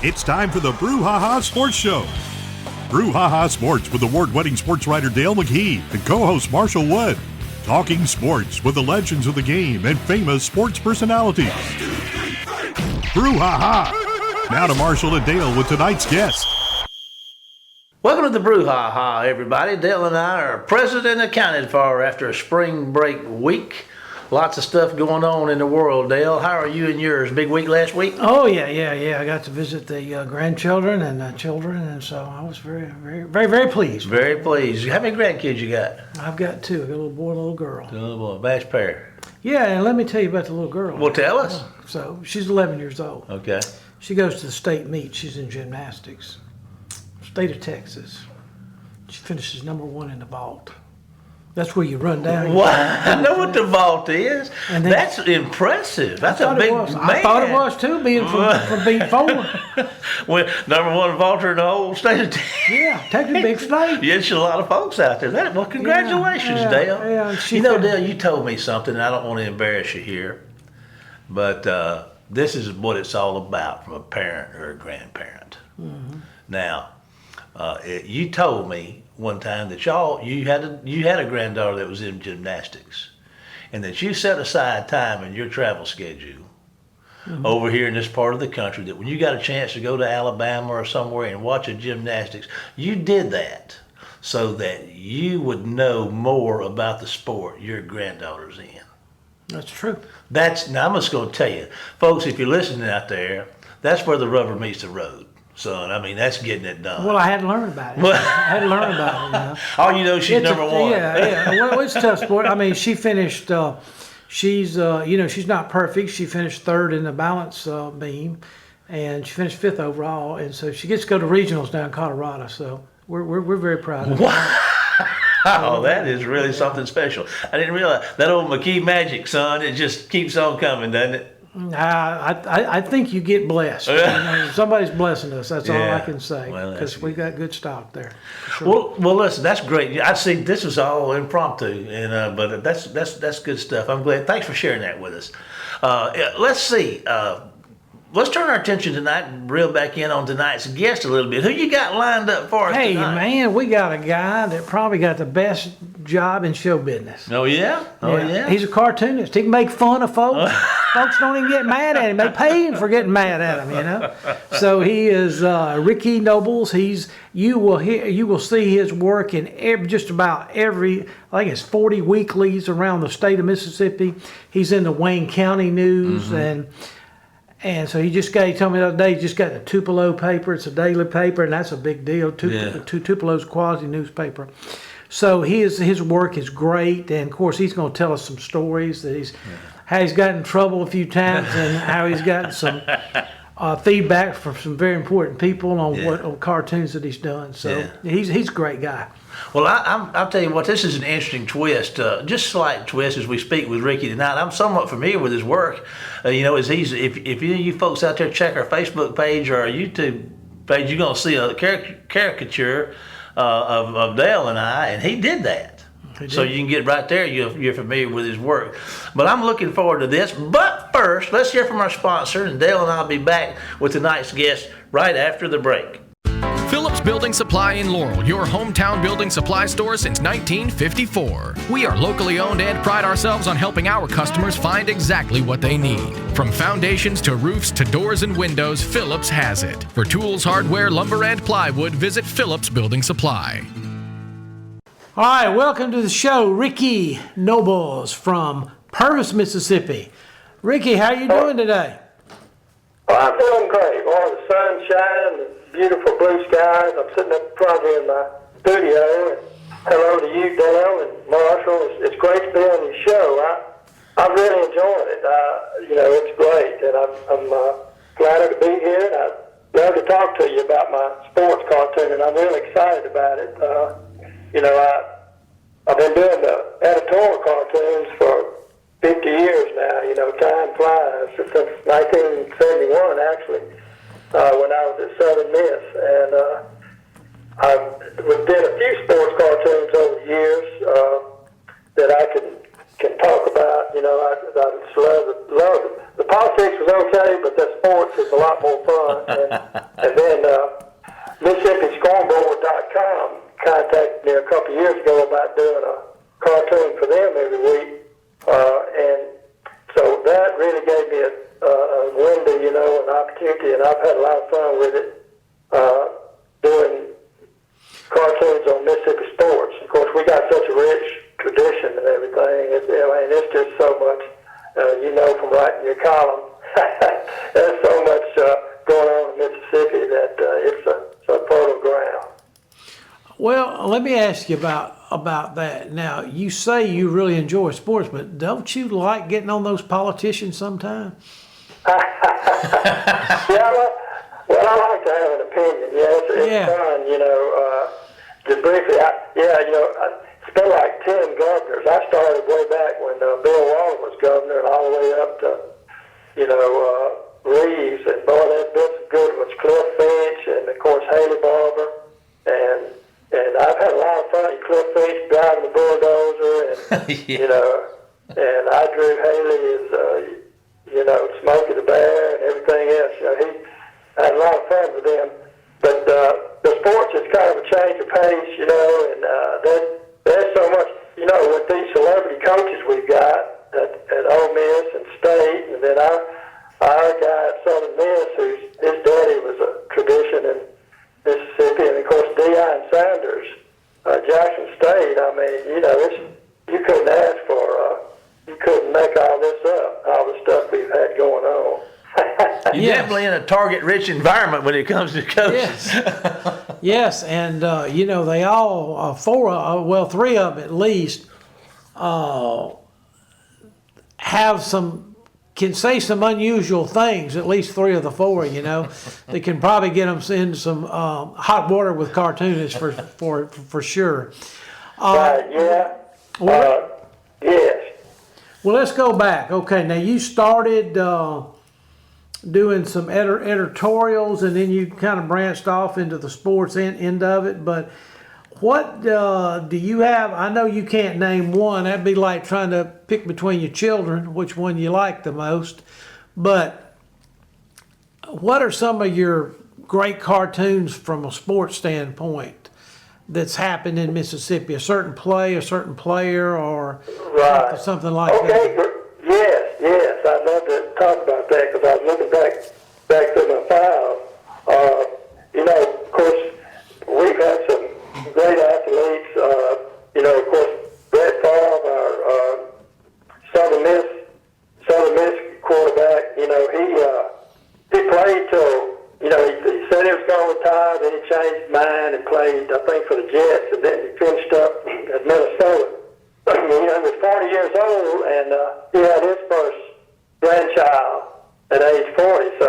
It's time for the Brouhaha Sports Show. Brouhaha Sports with award-winning sports writer Dale McKee and co-host Marshall Wood. Talking sports with the legends of the game and famous sports personalities. Brouhaha. Now to Marshall and Dale with tonight's guest. Welcome to the Brouhaha, everybody. Dale and I are present and accounted for after a spring break week. Lots of stuff going on in the world, Dale. How are you and yours? Big week last week? Oh, yeah. I got to visit the grandchildren and children, and so I was very pleased. Very pleased. How many grandkids you got? I've got two. I got a little boy and a little girl. A little boy, matched pair. Yeah, and let me tell you about the little girl. Well, tell us. So she's 11 years old. Okay. She goes to the state meet. She's in gymnastics. State of Texas. She finishes number 1 in the vault. That's where you run down. What? I know what the vault is. And then, that's impressive. That's a big man. I thought it was too, being from being 4. Well, number 1 vaulter in the whole state of Texas. Yeah, Texas big state. Yeah, there's a lot of folks out there. Well, congratulations, Dale. Yeah, Dale, you told me something, and I don't want to embarrass you here, but this is what it's all about from a parent or a grandparent. Mm-hmm. Now, you told me one time that you had a granddaughter that was in gymnastics, and that you set aside time in your travel schedule over here in this part of the country, that when you got a chance to go to Alabama or somewhere and watch a gymnastics, you did that so that you would know more about the sport your granddaughter's in. That's true. Now I'm just going to tell you, folks, if you're listening out there, that's where the rubber meets the road. Son, I mean, that's getting it done. Well, I had to learn about it. I had to learn about it, you know. All you know, she's number 1. Yeah. Well, it's a tough sport. I mean, she finished, she's not perfect. She finished 3rd in the balance beam, and she finished 5th overall. And so she gets to go to regionals down in Colorado. So we're very proud of her. Wow, that is really something special. I didn't realize that old McKee magic, son. It just keeps on coming, doesn't it? I think you get blessed. Somebody's blessing us. That's all I can say. Because we got good stock there. Sure. Well, listen, that's great. I see this is all impromptu, and but that's good stuff. I'm glad. Thanks for sharing that with us. Let's see. Let's turn our attention tonight and reel back in on tonight's guest a little bit. Who you got lined up for us tonight? Hey, man, we got a guy that probably got the best job in show business. Oh, yeah? Yeah. He's a cartoonist. He can make fun of folks. Folks don't even get mad at him. They pay him for getting mad at him, you know. So he is Ricky Nobles. You will see his work in just about every, I think it's 40 weeklies around the state of Mississippi. He's in the Wayne County News, and so he told me the other day, he just got the Tupelo paper. It's a daily paper, and that's a big deal. Tupelo's quality newspaper. So his work is great, and of course he's going to tell us some stories that how he's gotten in trouble a few times, and how he's gotten some feedback from some very important people on cartoons that he's done. So he's a great guy. Well, I'll tell you what, this is an interesting twist, just slight twist as we speak with Ricky tonight. I'm somewhat familiar with his work. If you folks out there check our Facebook page or our YouTube page, you're going to see a caricature of Dale and I, and he did that. So you can get right there, you're familiar with his work. But I'm looking forward to this. But first, let's hear from our sponsor, and Dale and I will be back with tonight's guest right after the break. Phillips Building Supply in Laurel, your hometown building supply store since 1954. We are locally owned and pride ourselves on helping our customers find exactly what they need. From foundations to roofs to doors and windows, Phillips has it. For tools, hardware, lumber, and plywood, visit Phillips Building Supply. All right, welcome to the show, Ricky Nobles from Purvis, Mississippi. Ricky, how you doing today? Well, I'm doing great. Boy, the sun's shining, the beautiful blue skies. I'm sitting up front here in my studio. And hello to you, Dale and Marshall. It's great to be on your show. I really enjoyed it. It's great, and I'm glad to be here. And I'd love to talk to you about my sports cartoon, and I'm really excited about it. I've been doing the editorial cartoons for 50 years now. Time flies. Since 1971, actually, when I was at Southern Miss. And I've did a few sports cartoons over the years that I can talk about. I just love the politics was okay, but the sports is a lot more fun. And then MississippiScoreboard.com contacted me a couple of years ago about doing a cartoon for them every week. And so that really gave me a window, an opportunity, and I've had a lot of fun with it, doing cartoons on Mississippi sports. Of course, we got such a rich tradition and everything. It's just so much, from writing your column. There's so much going on in Mississippi that it's a fertile ground. Well, let me ask you about that. Now, you say you really enjoy sports, but don't you like getting on those politicians sometime? Yeah, well, I like to have an opinion. It's fun, just briefly. It's been like 10 governors. I started way back when Bill Waller was governor, and all the way up to, Reeves, and boy, there's been some good ones. Cliff Finch, and of course Haley Barber, and I've had a lot of fun. Cliff Finch driving the bulldozer, and and I drew Haley as Smokey the Bear and everything else. I had a lot of fun with them. But the sports is kind of a change of pace, and there's so much, with these celebrity coaches we've got at Ole Miss and State, and then our guy at Southern Miss, his daddy was a tradition in Mississippi, and of course Deion Sanders, Jackson State. I mean, you couldn't ask for, you couldn't make all this up, all the stuff we've had going on. You're definitely in a target-rich environment when it comes to coaches. Yes, and they all three of them at least can say some unusual things. At least three of the four, they can probably get them in some hot water with cartoonists for sure. Right? Yeah. Yes. Well, let's go back. Okay, now you started doing some editorials, and then you kind of branched off into the sports end of it. But what do you have? I know you can't name one. That'd be like trying to pick between your children, which one you like the most. But what are some of your great cartoons from a sports standpoint that's happened in Mississippi? A certain play, a certain player, or something like that? Yes, I'd love to talk about that, because I was looking back through my files. Of course, we've had some great athletes. Of course, Brett Favre, our Southern Miss quarterback. He played till he said he was going to retire, then he changed his mind and played, I think, for the Jets, and then he finished up at Minnesota. He was 40 years old, and he had his first grandchild at age 40. So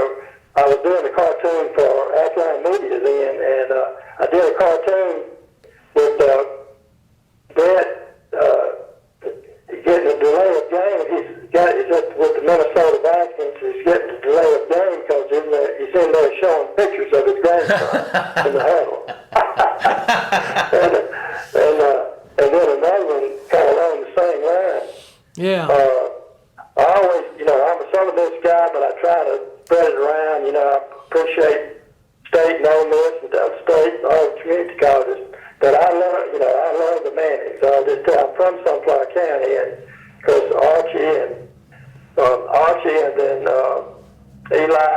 I was doing a cartoon for Athletic Media then, and I did a cartoon with Brett getting a delay of game. He's just with the Minnesota Vikings. He's getting a delay of game because he's in there showing pictures of his grandson in the huddle. And then another one kind of along the same line. Yeah. I always, I'm a Southern Miss guy, but I try to spread it around. I appreciate State and Ole Miss and State and all the community colleges. But I love the Mannings. I'm from Sunflower County, and because Archie and then Eli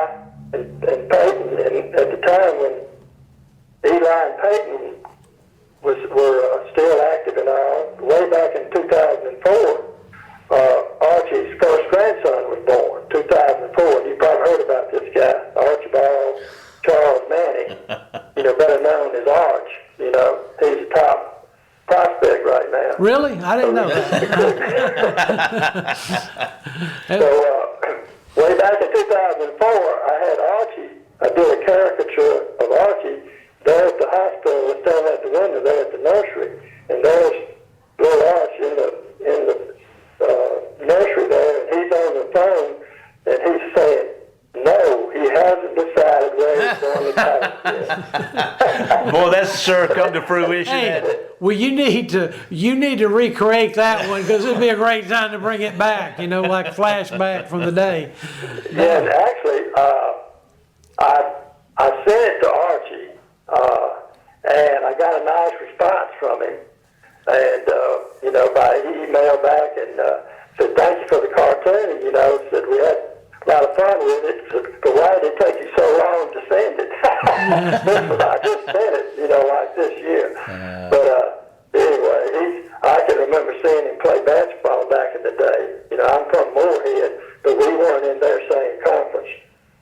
and Peyton, and at the time when Eli and Peyton were still active and all, way back in 2004, Archie's first grandson was born, 2004. You probably heard about this guy, Archibald Charles Manning, better known as Arch. He's a top prospect right now. Really? I didn't know that. So, way back in 2004, I had Archie. I did a caricature of Archie there at the hospital, standing at the window there at the nursery, and there's little Arch in the nursery there, and he's on the phone, and he's saying, "No, he hasn't decided where he's going to college yet." Boy, that's sure come to fruition. Hey, Well, you need to recreate that one because it'd be a great time to bring it back. You know, like flashback from the day. Yes, actually, I sent it to Archie, and I got a nice response from him, and by email back, and said thank you for the cartoon. Said we had a lot of fun with it. Said, why did it take you so long to send it? I just sent it, like this year. But anyway, I can remember seeing him play basketball back in the day. I'm from Moorhead, but we weren't in their same conference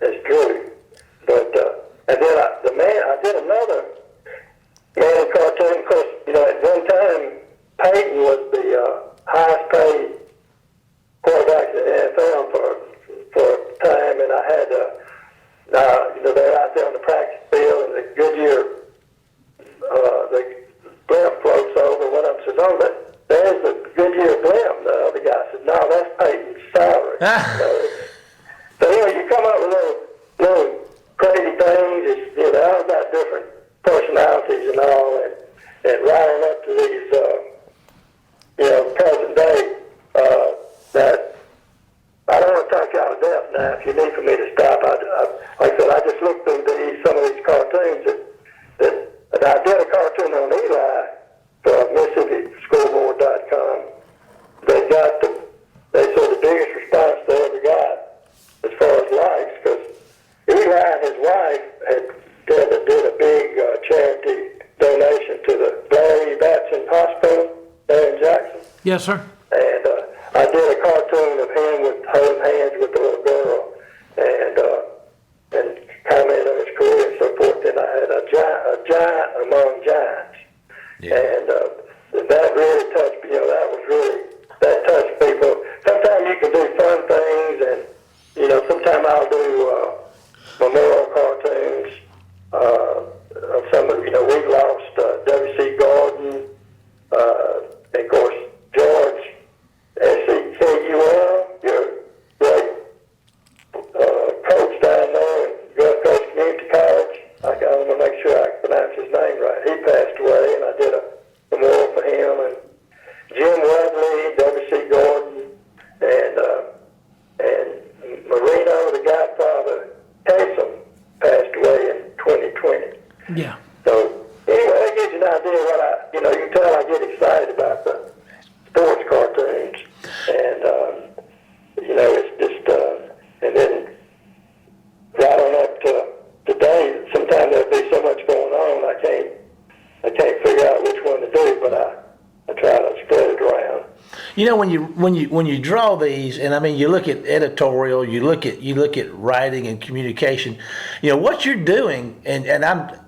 as Drew. But and then I did another Manning cartoon. Of course, at one time Peyton was the highest paid quarterback in the NFL for a time, and I had they're out there on the practice field, and the Goodyear the blimp floats over. One of them says, "Oh, there's the Goodyear blimp." The other guy said, "No, that's Peyton's salary." So you come up with little crazy things. All got different personalities and all, and riding up to these, present day, that I don't want to talk y'all to death now. If you need for me to stop, like I said, I just looked through some of these cartoons that I did a cartoon on Eli for MississippiSchoolBoard.com. They said the biggest response they ever got as far as likes, because Eli and his wife did a big charity donation to the Larry Batson Hospital there in Jackson. Yes, sir. And I did a cartoon of him holding hands with the little girl, and commented on his career and so forth. And I had a giant among giants, and that really touched. That touched people. Sometimes you can do fun things, and sometimes I'll do memorial cartoons. Some of we've lost W.C. Gordon, and of course George S.C.K.U.L., your great coach down there at Gulf Coast Community College. I want to make sure I pronounce his name right. He passed away, and I did a memorial for him. And Jim Webley, W.C. Gordon, and Marino, the Godfather, Taysom, passed away in 2020. Yeah. So anyway, that gives you an idea of what you can tell I get excited about the sports cartoons, and it's just, and then right on up to today, sometimes there'll be so much going on, I can't figure out which one to do, but I try to spread it around. When you draw these, and I mean, you look at editorial, you look at writing and communication, what you're doing, and I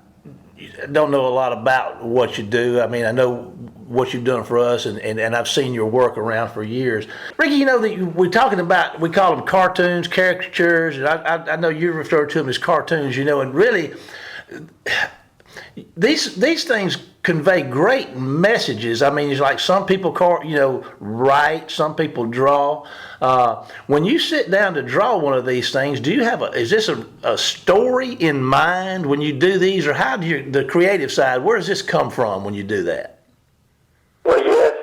don't know a lot about what you do. I mean, I know what you've done for us, and I've seen your work around for years. Ricky, that we're talking about, we call them cartoons, caricatures, and I know you refer to them as cartoons, and really, these things convey great messages. I mean, it's like some people write, some people draw. When you sit down to draw one of these things, do you have is this a story in mind when you do these, or how do the creative side, where does this come from when you do that? Well, yes,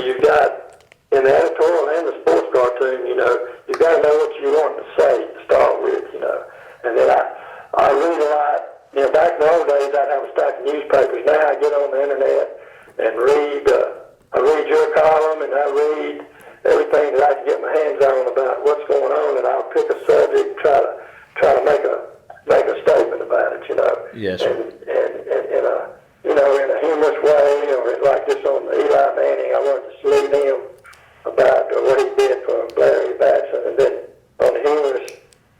you've got, in the editorial and the sports cartoon, you've got to know what you want to say to start with, and then I read a lot. Back in the old days, I'd have a stack of newspapers. Now I get on the internet and read. I read your column, and I read everything that I can get my hands on about what's going on, and I'll pick a subject, try to make a statement about it. Yes, sir. And in a humorous way, or like this on the Eli Manning, I wanted to salute him about what he did for Larry Batson, and then on the humorous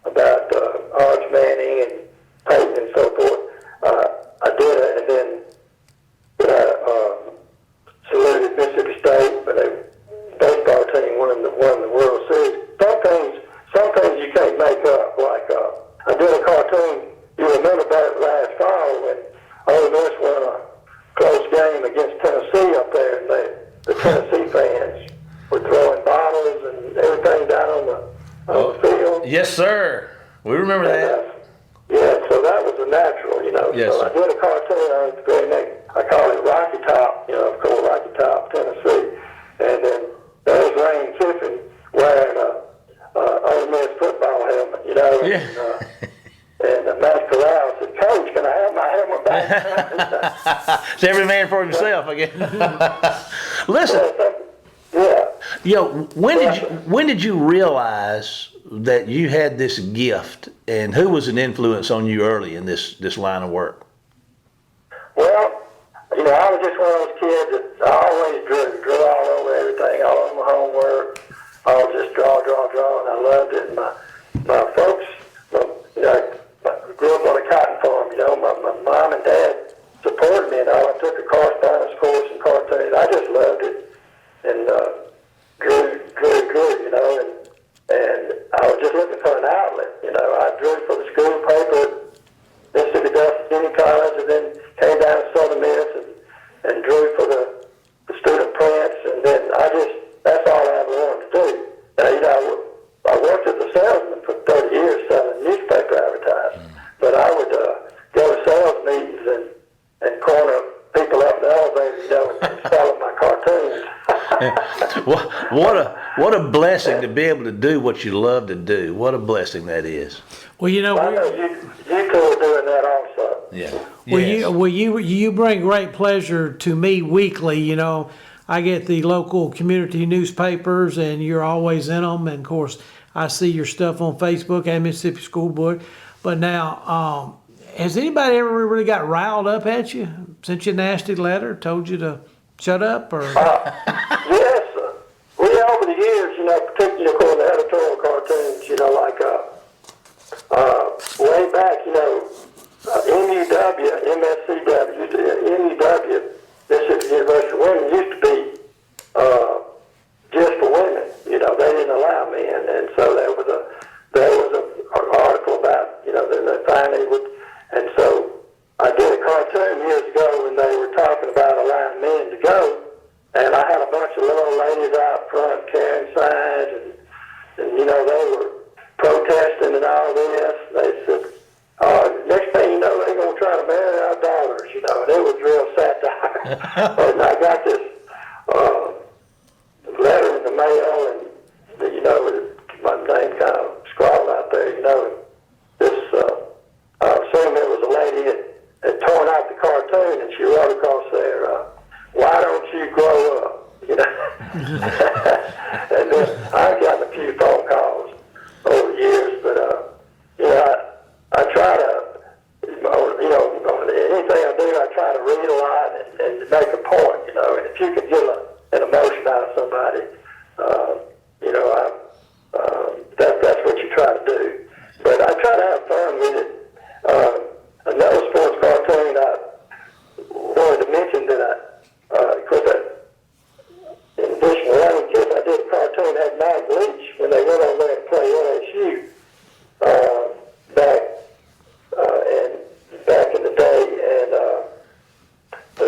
about Arch Manning and Peyton and so forth. I did it, and then saluted Mississippi State, but their baseball team won the World Series. Some things you can't make up. Like I did a cartoon. You remember back last fall when Ole Miss won a close game against Tennessee up there, and the Tennessee fans were throwing bottles and everything down on the field. Yes, sir. We remember that. Yeah, so that was a natural, you know. Yes, so sir. I did a cartoon on the very next. I call it Rocky Top, you know, of course, Rocky Top, Tennessee. And then there's Lane Kiffin wearing a Ole Miss football helmet, you know. Yeah. And Matt Corral said, "Coach, can I have my helmet back?" It's every man for himself, I guess. Listen, Yeah. you know, when did you realize that you had this gift, and who was an influence on you early in this line of work? Well, you know, I was just one of those kids that I always drew all over everything, all over my homework. I would just draw, and I loved it. And my folks, you know, I grew up on a cotton farm. You know, my mom and dad supported me, and all. I took a correspondence course in cartooning. I just loved it, and drew, you know, and I was just looking for an outlet. You know, I drew for the school paper, Mississippi Delta Junior College, and then came down to Southern Miss and drew for the student prints, and then that's all I ever wanted to do. Now, you know, I worked as a salesman for 30 years selling newspaper advertising, but I would go to sales meetings and corner people up in the elevator, you know, and sell them my cartoons. What a blessing to be able to do what you love to do. What a blessing that is. Well, you know, I know you two are doing that also. Yeah. you bring great pleasure to me weekly. You know, I get the local community newspapers, and you're always in them. And of course, I see your stuff on Facebook and Mississippi School Board. But now, has anybody ever really got riled up at you? Sent you a nasty letter, told you to shut up, or? Yes, we over the years, you know, particularly of course the editorial cartoons, you know, like way back, you know, MUW, Mississippi University of Women used to be just for women. You know, they didn't allow men, and so there was an article about, you know, they finally would, and so I did a cartoon years ago when they were talking about allowing men to go, and I had a bunch of little ladies out front carrying signs, and you know, they were protesting and all this. They said, next thing you know, they're going to try to marry our daughters, you know, and it was real satire. And I got this letter in the mail, and, you know, my name kind of scrawled out there, you know, and this, I assume it was a lady that had torn out the cartoon, and she wrote across there, "Why don't you grow up?" You know, and then I've gotten a few phone calls over the years, but you know, I try to, you know, anything I do, I try to read a lot and make a point, you know, and if you can get an emotion out of somebody, you know, that's what you try to do. But I try to have fun with it. Another sports cartoon I wanted to mention that of course, in addition to Lane Kiffin, I did a cartoon that had Mike Leach when they went over there to play LSU back in the day, and the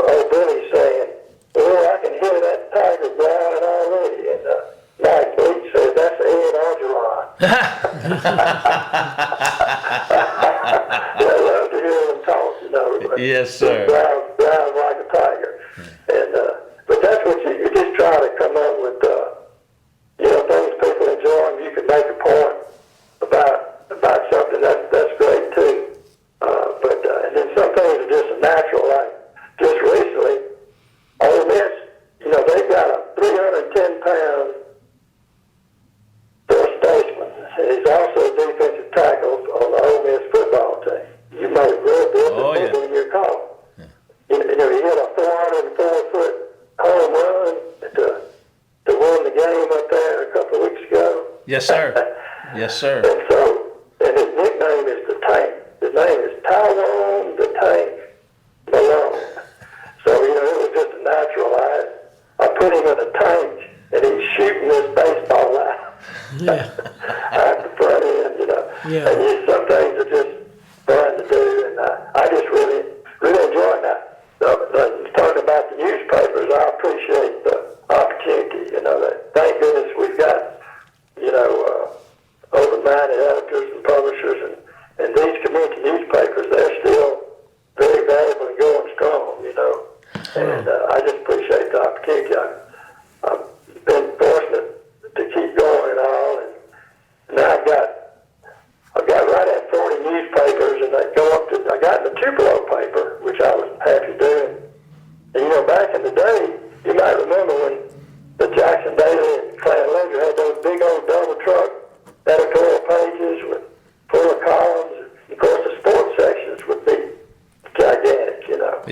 old Billy saying, "Oh, I can hear that tiger growling already," and Mike Leach said, "That's Ed Orgeron." I love to hear them talk, you know. Yes, sir. Growls like a tiger. And but that's what you just try to come up with, you know, things people enjoy, and you can make a point about something. That's great too. But and then some things are just natural. Like just recently, Ole Miss, you know, they've got a 310-pound first baseman, and he's also a defensive tackle on the Ole Miss football team. You might have read this in your call. You know, he hit a 404-foot home run to win the game up there a couple of weeks ago. Yes, sir. Yes, sir. And so, and his nickname is the Tank. His name is Tyrone the Tank Malone. So, you know, it was just a natural. I put him in a tank, and he's shooting this baseball out. Yeah. At the front end, you know. Yeah. And some things are just fun to do, and I just really enjoy that. Talking about the newspapers, I appreciate the opportunity, you know, that thank goodness we've got, you know, open-minded editors and publishers, and these community newspapers, they're still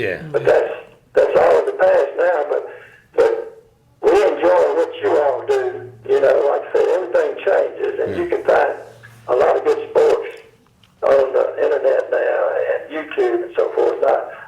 Yeah. But that's all in the past now. But we enjoy what you all do. You know, like I said, everything changes, and you can find a lot of good sports on the internet now and YouTube and so forth.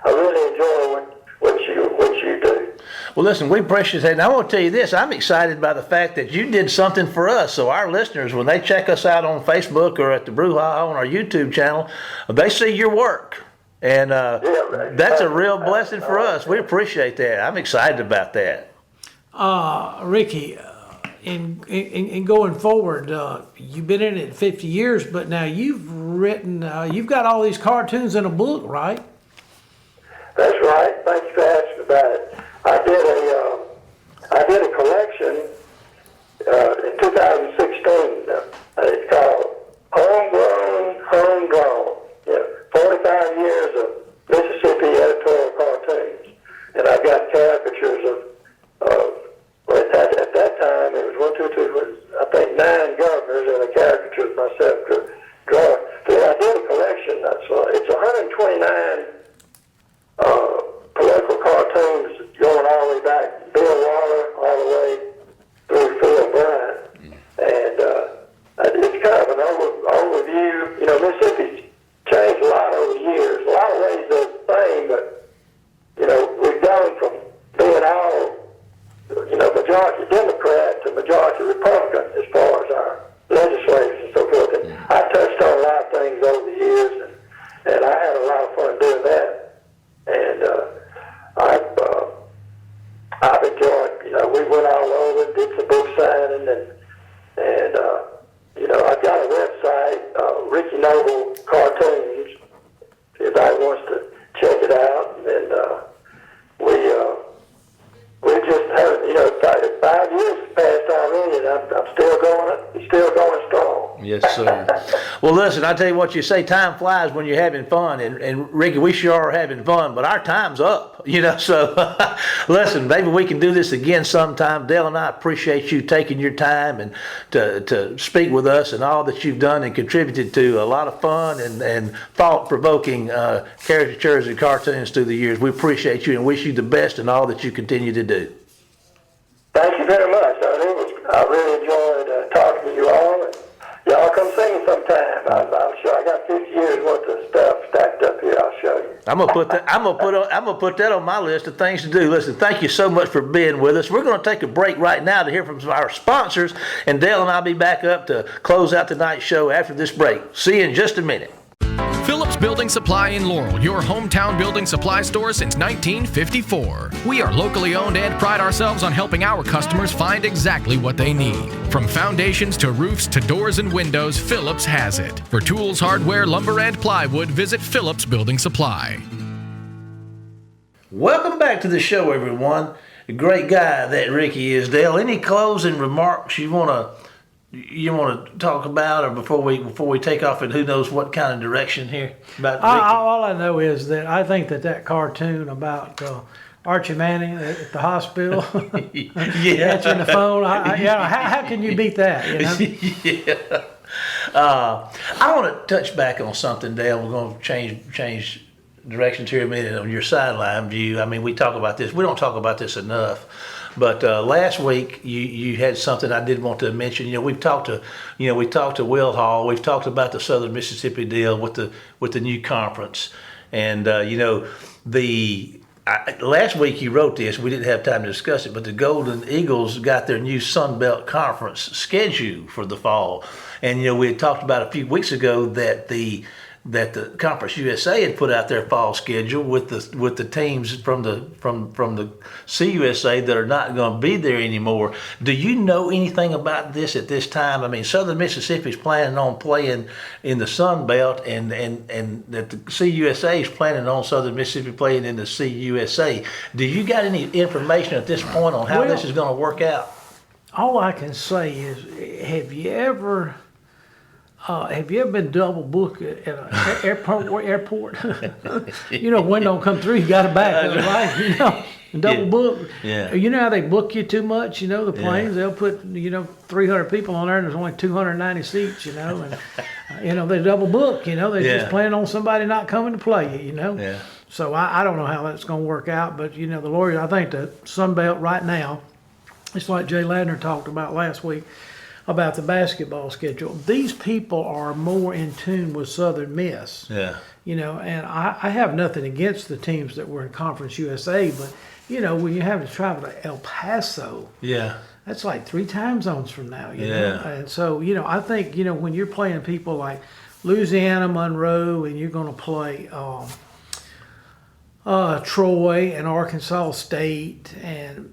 I really enjoy what you do. Well, listen, we appreciate it. And I want to tell you this. I'm excited by the fact that you did something for us. So our listeners, when they check us out on Facebook or at the Brouhaha on our YouTube channel, they see your work. And that's a real blessing for us. We appreciate that. I'm excited about that. Ricky, in going forward, you've been in it 50 years, but now you've got all these cartoons in a book, right? That's right. Thanks for asking about it. I did a collection in 2016. It's called Homegrown. 45 years of Mississippi editorial cartoons, and I've got caricatures of at that time it was 9 governors and a caricature of myself drawn. So I did a collection. It's 129 political cartoons going all the way back, Bill Waller all the way through Phil Bryant, and it's kind of an overview. You know, Mississippi's changed a lot over the years. A lot of ways they're the same, but you know, we've gone from being all majority Democrat to majority Republican as far as our legislators and so forth. And I touched on a lot of things over the years, and I had a lot of fun doing that. And I've enjoyed. You know, we went all over, did some book signing, and I've got a website, Ricky Noble Cartoons. If anybody wants to check it out, and we just have, 5 years passed already, and I'm still going strong. Yes, sir. Well, listen, I tell you what, you say time flies when you're having fun, and Ricky, we sure are having fun, but our time's up, so listen, maybe we can do this again sometime. Dale and I appreciate you taking your time and to speak with us and all that you've done and contributed to a lot of fun and thought-provoking caricatures and cartoons through the years. We appreciate you and wish you the best in all that you continue to do. Thank you very much. I really enjoyed talking to you all, and y'all come see me sometime. I'm sure I got 50 years worth of stuff stacked up here. I'll show you. I'm gonna put that on my list of things to do. Listen, thank you so much for being with us. We're gonna take a break right now to hear from our sponsors, and Dale and I'll be back up to close out tonight's show after this break. See you in just a minute. Phillips Building Supply in Laurel, your hometown building supply store since 1954. We are locally owned and pride ourselves on helping our customers find exactly what they need. From foundations to roofs to doors and windows, Phillips has it. For tools, hardware, lumber, and plywood, visit Phillips Building Supply. Welcome back to the show, everyone. A great guy that Ricky is. Dale, any closing remarks you want to talk about, or before we take off in who knows what kind of direction here about Ricky? All I know is that I think that cartoon about Archie Manning at the hospital, answering the phone, how can you beat that? Yeah. I want to touch back on something, Dale. We're going to change directions here a minute on your sideline view. I mean, we talk about this. We don't talk about this enough. But last week you had something I did want to mention. We talked to Will Hall. We've talked about the Southern Mississippi deal with the new conference, and last week you wrote this. We didn't have time to discuss it, but the Golden Eagles got their new Sun Belt Conference schedule for the fall, and we had talked about a few weeks ago that the Conference USA had put out their fall schedule with the teams from the CUSA that are not going to be there anymore. Do you know anything about this at this time? I mean, Southern Mississippi is planning on playing in the Sun Belt, and that the CUSA is planning on Southern Mississippi playing in the CUSA. Do you got any information at this point on how this is going to work out? All I can say is, have you ever been double booked at an airport? When don't come through, you got to back up, right? Double book. Yeah. You know how they book you too much? The planes, they'll put 300 people on there, and there's only 290 seats. And they double book. They just plan on somebody not coming to play you. Yeah. So I don't know how that's going to work out, but the Lord, I think the Sun Belt right now, it's like Jay Ladner talked about last week about the basketball schedule. These people are more in tune with Southern Miss. Yeah. And I have nothing against the teams that were in Conference USA, but when you have to travel to El Paso, Yeah. that's like 3 time zones from now. You know? Yeah. And so I think when you're playing people like Louisiana Monroe, and you're going to play Troy and Arkansas State and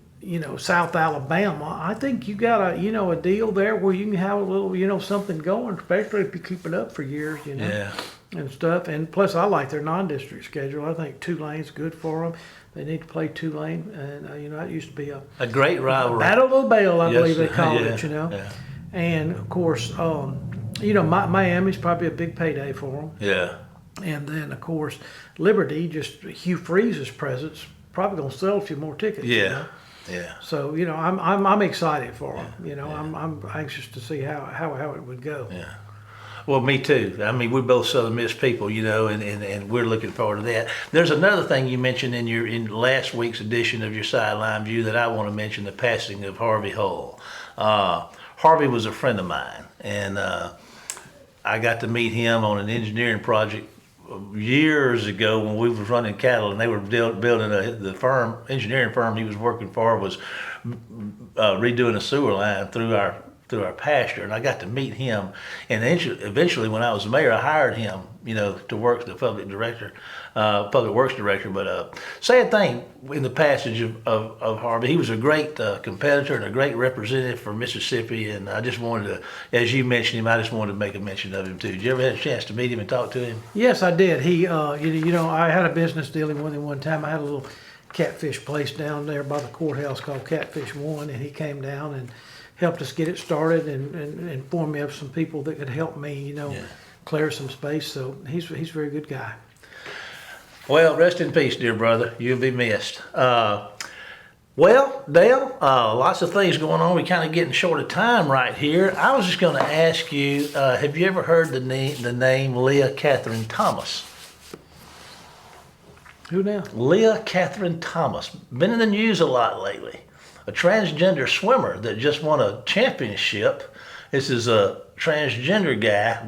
South Alabama, I think you got a deal there where you can have a little something going, especially if you keep it up for years. Yeah. And stuff. And plus, I like their non-district schedule. I think Tulane's good for them. They need to play Tulane, and that used to be a great rivalry. Battle of the Bell, I Yes, believe they called yeah, it. yeah. And of course, Miami's probably a big payday for them. Yeah. And then of course, Liberty, just Hugh Freeze's presence, probably gonna sell a few more tickets. Yeah. Yeah. So I'm excited for them. I'm anxious to see how it would go. Yeah. Well, me too. I mean, we're both Southern Miss people, and we're looking forward to that. There's another thing you mentioned in last week's edition of your Sideline View that I want to mention: the passing of Harvey Hull. Harvey was a friend of mine, and I got to meet him on an engineering project years ago when we was running cattle, and they were building the engineering firm he was working for was redoing a sewer line through our pasture, and I got to meet him. And eventually, when I was mayor, I hired him, to work as the public works director. But sad thing in the passage of Harvey, he was a great competitor and a great representative for Mississippi. And I just wanted to, as you mentioned him, I just wanted to make a mention of him too. Did you ever have a chance to meet him and talk to him? Yes, I did. He, I had a business dealing with him one time. I had a little catfish place down there by the courthouse called Catfish One, and he came down and helped us get it started and informed me of some people that could help me, clear some space. So he's a very good guy. Well, rest in peace, dear brother. You'll be missed. Well, Dale, lots of things going on. We're kind of getting short of time right here. I was just going to ask you, have you ever heard the name Leah Catherine Thomas? Who now? Leah Catherine Thomas. Been in the news a lot lately. A transgender swimmer that just won a championship. This is a transgender guy.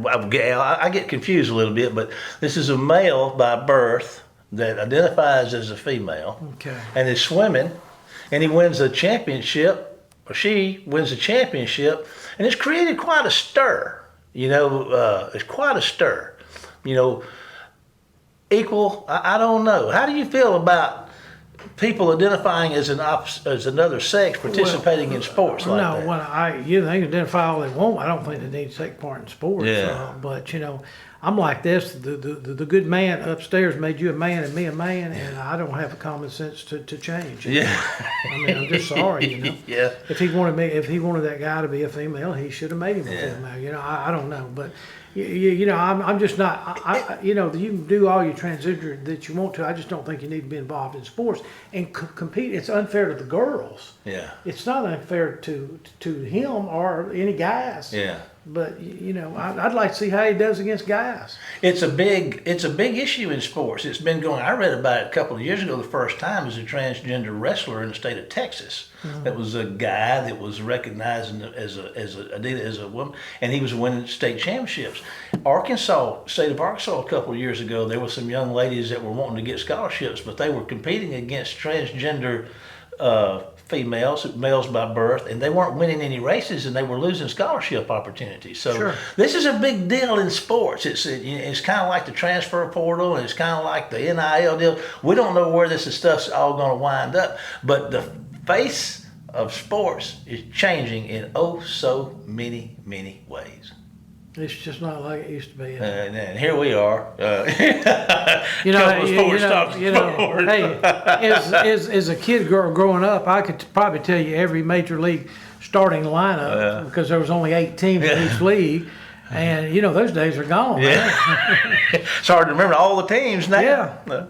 I get confused a little bit, but this is a male by birth that identifies as a female. Okay. And is swimming, and he wins a championship, or she wins a championship, and it's created quite a stir. It's quite a stir. Equal, I don't know. How do you feel about people identifying as another sex participating in sports like that? They can identify all they want. I don't think they need to take part in sports. Yeah. But I'm like this. The good man upstairs made you a man and me a man, and I don't have the common sense to change. Yeah. I mean, I'm just sorry. Yeah. If he wanted that guy to be a female, he should have made him a female. I don't know, but. I'm just not. You can do all your transgender that you want to. I just don't think you need to be involved in sports and compete. It's unfair to the girls. Yeah. It's not unfair to him or any guys. Yeah. But I'd like to see how he does against guys. It's a big issue in sports. It's been going. I read about it a couple of years ago. The first time as a transgender wrestler in the state of Texas. Mm-hmm. That was a guy that was recognized as a woman, and he was winning state championships. State of Arkansas, a couple of years ago, there were some young ladies that were wanting to get scholarships, but they were competing against transgender males by birth, and they weren't winning any races, and they were losing scholarship opportunities. So sure. This is a big deal in sports. It's kind of like the transfer portal, and it's kind of like the NIL deal. We don't know where this stuff's all going to wind up, but the face of sports is changing in so many ways. It's just not like it used to be. And here we are. Hey, as a kid growing up, I could probably tell you every major league starting lineup because there was only 8 teams in each league, and those days are gone. Yeah. It's hard to remember all the teams now. Yeah.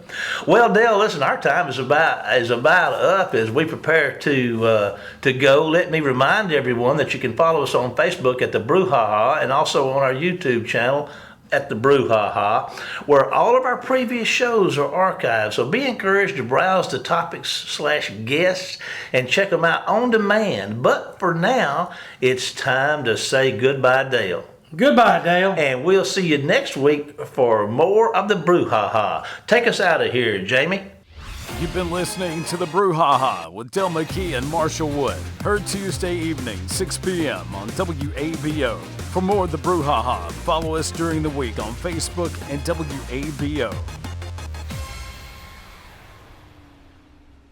Well, Dale, listen, our time is about up as we prepare to go. Let me remind everyone that you can follow us on Facebook at the Brouhaha and also on our YouTube channel at the Brouhaha, where all of our previous shows are archived. So be encouraged to browse the topics/guests and check them out on demand. But for now, it's time to say goodbye, Dale. Goodbye, Dale. And we'll see you next week for more of the Brouhaha. Take us out of here, Jamie. You've been listening to the Brouhaha with Dale McKee and Marshall Wood. Heard Tuesday evening, 6 p.m. on WABO. For more of the Brouhaha, follow us during the week on Facebook and WABO.